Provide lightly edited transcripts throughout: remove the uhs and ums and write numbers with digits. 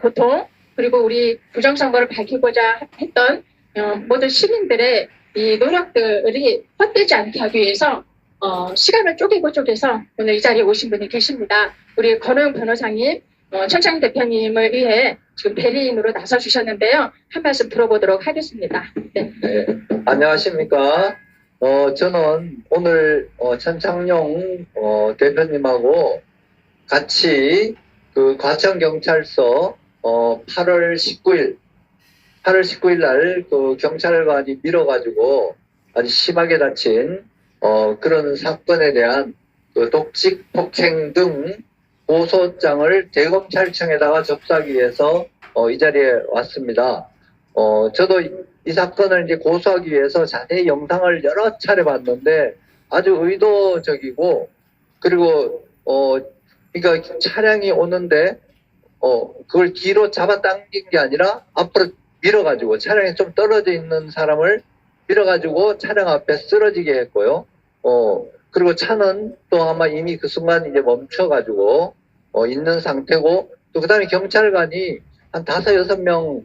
고통, 그리고 우리 부정선거를 밝히고자 했던 모든 시민들의 이 노력들이 헛되지 않게 하기 위해서 시간을 쪼개서 오늘 이 자리에 오신 분이 계십니다. 우리 권호영 변호사님, 천창 대표님을 위해 지금 대리인으로 나서 주셨는데요. 한 말씀 들어보도록 하겠습니다. 네. 네, 안녕하십니까. 저는 오늘 천창용 대표님하고 같이 그 과천경찰서 8월 19일 날 그 경찰관이 밀어가지고 아주 심하게 다친 그런 사건에 대한 그 독직 폭행 등 고소장을 대검찰청에다가 접수하기 위해서 이 자리에 왔습니다. 저도 이 사건을 이제 고소하기 위해서 자세히 영상을 여러 차례 봤는데 아주 의도적이고, 그리고 그러니까 차량이 오는데 그걸 뒤로 잡아 당긴 게 아니라 앞으로 밀어가지고 차량에 좀 떨어져 있는 사람을 밀어가지고 차량 앞에 쓰러지게 했고요. 그리고 차는 또 아마 이미 그 순간 이제 멈춰가지고 있는 상태고, 또 그 다음에 경찰관이 한 5-6명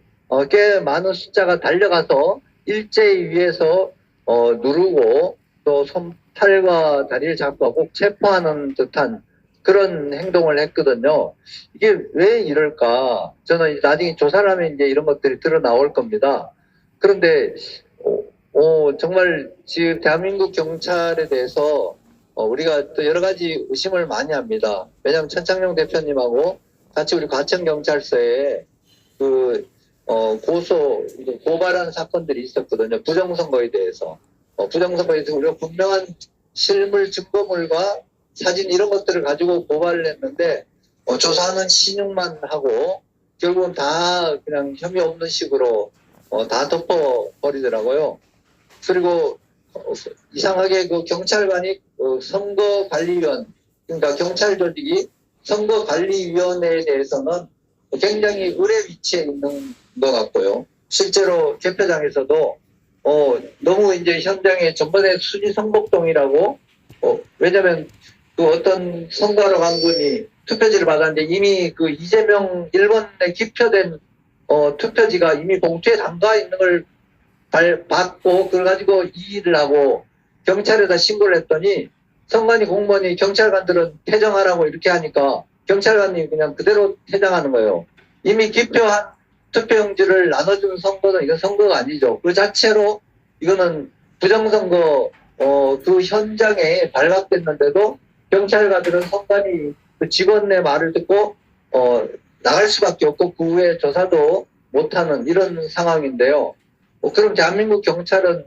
꽤 많은 숫자가 달려가서 일제히 위에서 누르고 또 손팔과 다리를 잡고 꼭 체포하는 듯한 그런 행동을 했거든요. 이게 왜 이럴까? 저는 나중에 조사를 하면 이제 이런 것들이 드러 나올 겁니다. 그런데 정말 지금 대한민국 경찰에 대해서 우리가 또 여러 가지 의심을 많이 합니다. 왜냐하면 천창용 대표님하고 같이 우리 과천경찰서에 그 고발하는 사건들이 있었거든요. 부정선거에 대해서. 부정선거에 대해서 우리가 분명한 실물 증거물과 사진 이런 것들을 가지고 고발을 했는데 조사는 신용만 하고 결국은 다 그냥 혐의 없는 식으로 다 덮어버리더라고요. 그리고 이상하게 그 경찰관이 선거관리위원, 그러니까 경찰 조직이 선거관리위원회에 대해서는 굉장히 의뢰 위치에 있는 것 같고요. 실제로 개표장에서도 너무 이제 현장에 전번에 수지 성복동이라고 왜냐면 그 어떤 선거하러 간 분이 투표지를 받았는데 이미 그 이재명 1번에 기표된 투표지가 이미 봉투에 담가 있는 걸 받고 그걸 가지고 이의를 하고 경찰에다 신고를 했더니 선관위 공무원이 경찰관들은 퇴정하라고 이렇게 하니까 경찰관이 그냥 그대로 퇴장하는 거예요. 이미 기표한 투표용지를 나눠준 선거는 이건 선거가 아니죠. 그 자체로 이거는 부정선거 그 현장에 발각됐는데도 경찰관들은 선관위 그 직원의 말을 듣고 나갈 수밖에 없고 그 후에 조사도 못하는 이런 상황인데요. 그럼 대한민국 경찰은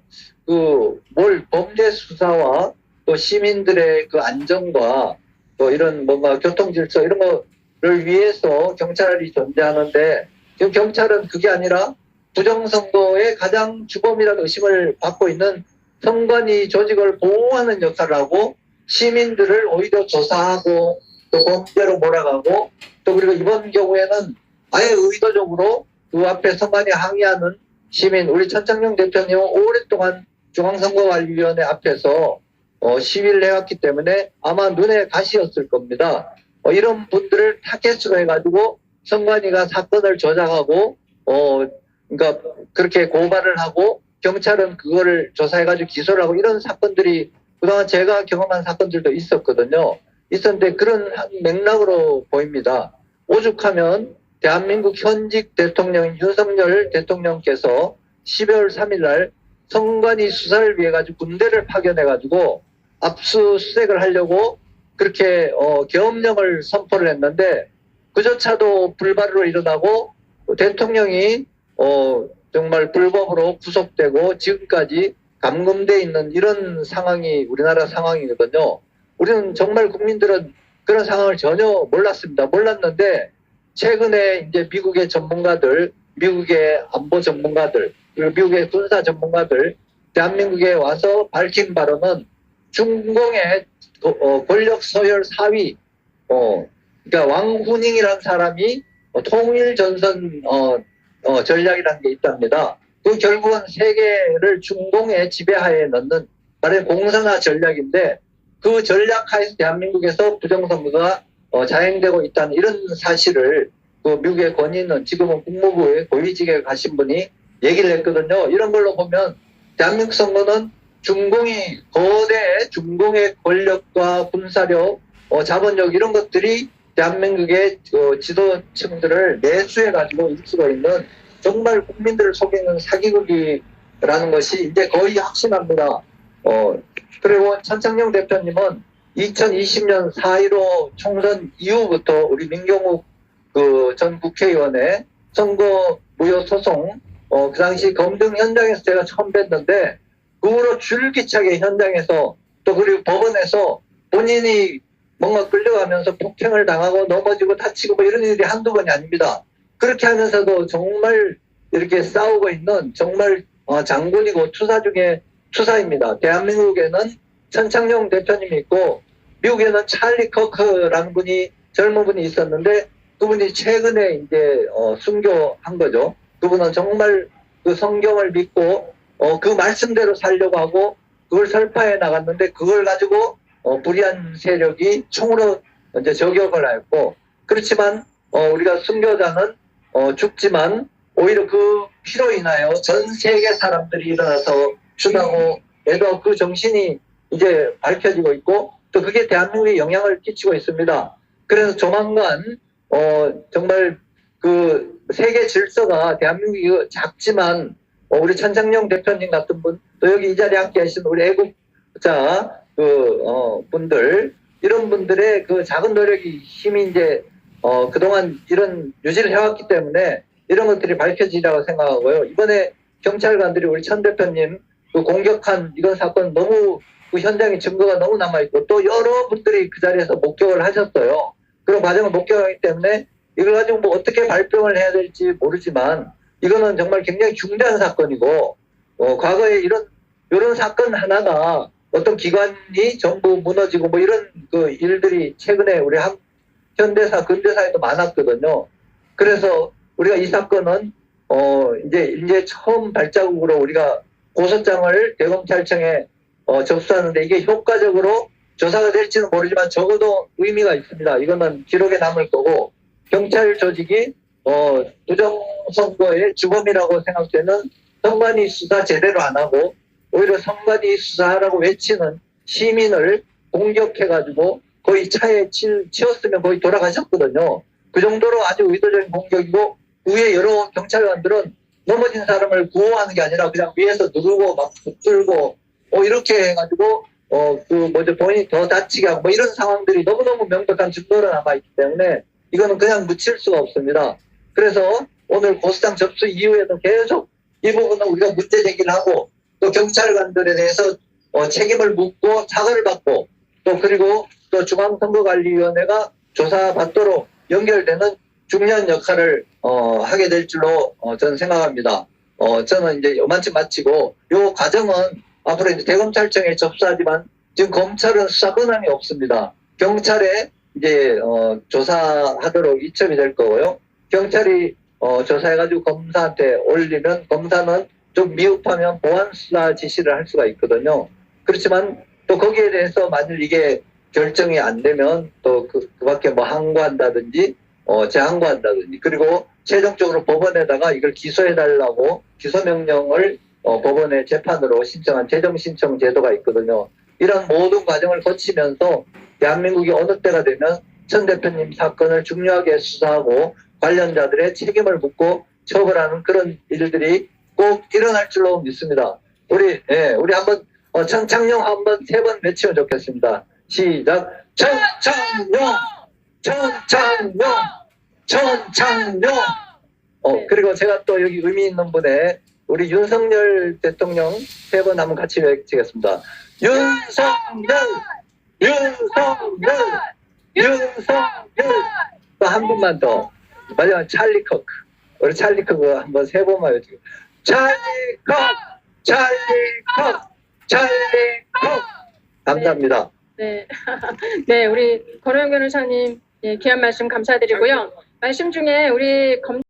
범죄 수사와 또 시민들의 그 안전과 또 이런 뭔가 교통 질서 이런 거를 위해서 경찰이 존재하는데 지금 경찰은 그게 아니라 부정선거의 가장 주범이라는 의심을 받고 있는 선관위 조직을 보호하는 역할을 하고 시민들을 오히려 조사하고 또 범죄로 몰아가고 또 그리고 이번 경우에는 아예 의도적으로 그 앞에 선관위 항의하는 시민, 우리 천창용 대표님은 오랫동안 중앙선거관리위원회 앞에서 시위를 해왔기 때문에 아마 눈에 가시였을 겁니다. 이런 분들을 타겟으로 해가지고 선관위가 사건을 조작하고 그러니까 그렇게 고발을 하고 경찰은 그거를 조사해가지고 기소를 하고 이런 사건들이 그동안 제가 경험한 사건들도 있었거든요. 있었는데 그런 맥락으로 보입니다. 오죽하면 대한민국 현직 대통령인 윤석열 대통령께서 12월 3일 날 선관위 수사를 위해 가지고 군대를 파견해 가지고 압수수색을 하려고 그렇게 계엄령을 선포를 했는데 그조차도 불발으로 일어나고 대통령이 정말 불법으로 구속되고 지금까지 감금돼 있는 이런 상황이 우리나라 상황이거든요. 우리는 정말 국민들은 그런 상황을 전혀 몰랐습니다. 몰랐는데 최근에 이제 미국의 전문가들, 미국의 안보 전문가들, 그리고 미국의 군사 전문가들 대한민국에 와서 밝힌 바로는 중공의 권력 서열 4위, 그러니까 왕후닝이라는 사람이 통일 전선 전략이라는 게 있답니다. 그 결국은 세계를 중공의 지배하에 넣는 말하자면 공산화 전략인데 그 전략 하에서 대한민국에서 부정선거가 자행되고 있다는 이런 사실을 그 미국에 권위 있는 지금은 국무부의 고위직에 가신 분이 얘기를 했거든요. 이런 걸로 보면 대한민국 선거는 거대 중공의 권력과 군사력, 자본력 이런 것들이 대한민국의 지도층들을 매수해가지고 일수가 있는 정말 국민들을 속이는 사기극이라는 것이 이제 거의 확신합니다. 그리고 천창용 대표님은 2020년 4.15 총선 이후부터 우리 민경욱 전 국회의원의 선거 무효 소송, 그 당시 검증 현장에서 제가 처음 뵀는데, 그 후로 줄기차게 현장에서 또 그리고 법원에서 본인이 뭔가 끌려가면서 폭행을 당하고 넘어지고 다치고 뭐 이런 일이 한두 번이 아닙니다. 그렇게 하면서도 정말 이렇게 싸우고 있는 정말 장군이고 투사 중에 투사입니다. 대한민국에는 천창용 대표님이 있고 미국에는 찰리 커크라는 젊은 분이 있었는데 그분이 최근에 이제 순교한 거죠. 그분은 정말 그 성경을 믿고 그 말씀대로 살려고 하고 그걸 설파해 나갔는데 그걸 가지고 불의한 세력이 총으로 이제 저격을 했고, 그렇지만 우리가 순교자는 죽지만 오히려 그 피로 인하여 전 세계 사람들이 일어나서 준하고 애도 그 정신이 이제 밝혀지고 있고 또 그게 대한민국에 영향을 끼치고 있습니다. 그래서 조만간 정말 그 세계 질서가 대한민국이 작지만 우리 천창용 대표님 같은 분, 또 여기 이 자리에 함께 하신 우리 애국자 분들, 이런 분들의 그 작은 노력이 힘이 이제 그동안 이런 유지를 해왔기 때문에 이런 것들이 밝혀지리라고 생각하고요. 이번에 경찰관들이 우리 천 대표님 그 공격한 이건 사건 너무 그 현장에 증거가 너무 남아있고 또 여러 분들이 그 자리에서 목격을 하셨어요. 그런 과정을 목격하기 때문에 이걸 가지고 뭐 어떻게 발표를 해야 될지 모르지만 이거는 정말 굉장히 중대한 사건이고 과거에 이런 사건 하나가 어떤 기관이 전부 무너지고 뭐 이런 그 일들이 최근에 우리 현대사 근대사에도 많았거든요. 그래서 우리가 이 사건은 이제 처음 발자국으로 우리가 고소장을 대검찰청에 접수하는데 이게 효과적으로 조사가 될지는 모르지만 적어도 의미가 있습니다. 이거는 기록에 남을 거고 경찰 조직이 부정선거의 주범이라고 생각되는 선관위 수사 제대로 안 하고 오히려 선관위 수사하라고 외치는 시민을 공격해가지고 거의 차에 치웠으면 거의 돌아가셨거든요. 그 정도로 아주 의도적인 공격이고 위에 여러 경찰관들은 넘어진 사람을 구호하는 게 아니라 그냥 위에서 누르고 막 붙들고 이렇게 해가지고 본인이 더 다치게 하고 뭐 이런 상황들이 너무너무 명백한 증거로 남아있기 때문에 이거는 그냥 묻힐 수가 없습니다. 그래서 오늘 고소장 접수 이후에도 계속 이 부분은 우리가 문제 제기를 하고 또 경찰관들에 대해서 책임을 묻고 사과를 받고 또 그리고 또 중앙선거관리위원회가 조사받도록 연결되는 중요한 역할을 하게 될 줄로 저는 생각합니다. 저는 이제 요만큼 마치고 요 과정은 앞으로 이제 대검찰청에 접수하지만 지금 검찰은 수사 권한이 없습니다. 경찰에 이제 조사하도록 이첩이 될 거고요. 경찰이 조사해가지고 검사한테 올리면 검사는 좀 미흡하면 보완 수사 지시를 할 수가 있거든요. 그렇지만 또 거기에 대해서 만일 이게 결정이 안 되면 또 그 밖에 뭐 항고한다든지 재항고한다든지 그리고 최종적으로 법원에다가 이걸 기소해달라고 기소명령을 법원에 재판으로 신청한 재정신청 제도가 있거든요. 이런 모든 과정을 거치면서 대한민국이 어느 때가 되면 천 대표님 사건을 중요하게 수사하고 관련자들의 책임을 묻고 처벌하는 그런 일들이 꼭 일어날 줄로 믿습니다. 우리 한번 천창용 한번 3번 외치면 좋겠습니다. 시작. 천창용! 천창용! 천창용! 그리고 제가 또 여기 의미 있는 분의 우리 윤석열 대통령 3번 한번 같이 외치겠습니다. 윤석열! 윤석열! 윤석열! 또 한 분만 더. 마지막 찰리 커크. 우리 찰리 커크 한번 3번만 외치고. 찰리 커크! 찰리 커크! 찰리 커크! 감사합니다. 네. 네, 우리 권호영 변호사님, 귀한 말씀 감사드리고요. 말씀 중에 우리 검찰